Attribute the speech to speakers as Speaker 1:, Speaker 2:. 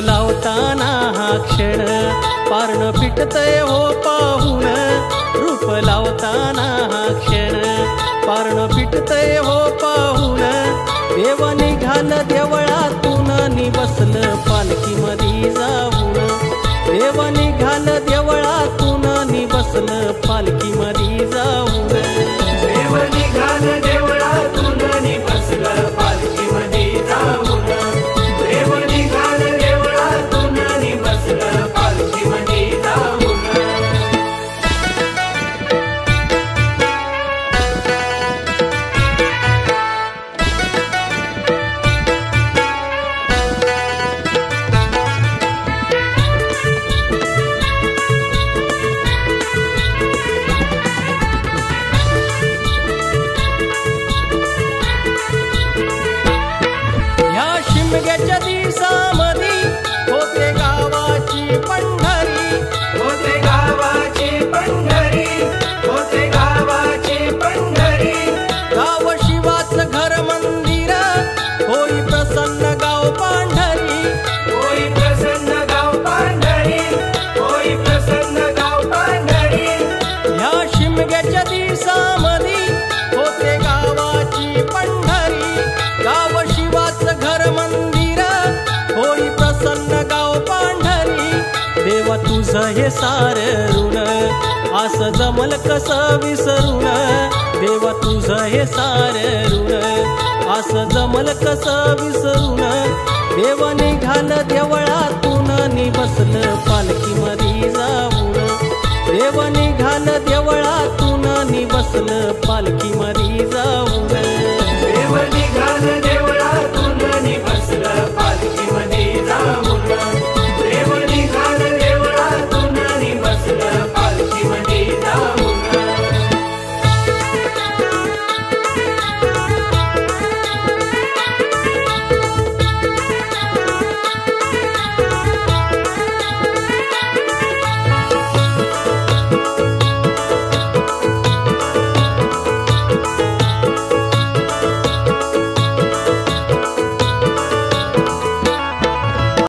Speaker 1: लावताना हा क्षण पारण फिटतय हो पाहून, रूप लावताना हा क्षण पारण फिटतय हो पाहून, देव निघाल देवळातून नि बसलं पालखीमधी जाऊन, देव निघाल देवळातून नि बसलं पालखीमधी जाऊन,
Speaker 2: देव निघाल देवळातून नि बसलं पालखीमधी जाऊन, देव निघाल देवळातून नि बसलं पालखीमधी जाऊन.
Speaker 1: शिमग्याच्या दिवसामधी होते गावाची पंढरी,
Speaker 2: होते गावाची पंढरी, होते गावाची पंढरी,
Speaker 1: गाव शिवाचं घर मंदिर होई प्रसन्न गाव पांढरी,
Speaker 2: होई प्रसन्न गाव पांढरी, होई प्रसन्न गाव पांढरी.
Speaker 1: ह्या शिमग्याच्या दिवसामधी होते गावाची पंढरी, गाव शिवाचं घर मंदिर होई प्रसन्न गाव पांढरी, देवा तुझं हे सार ऋण असं जमल कसं विसरून, देवा तुझं हे सार ऋण असं जमल कसं विसरून, देव निघाल देवळातून नि बसलं पालखीमधी जाऊन, देव निघाल देवळातून नि बसलं पालखीमधी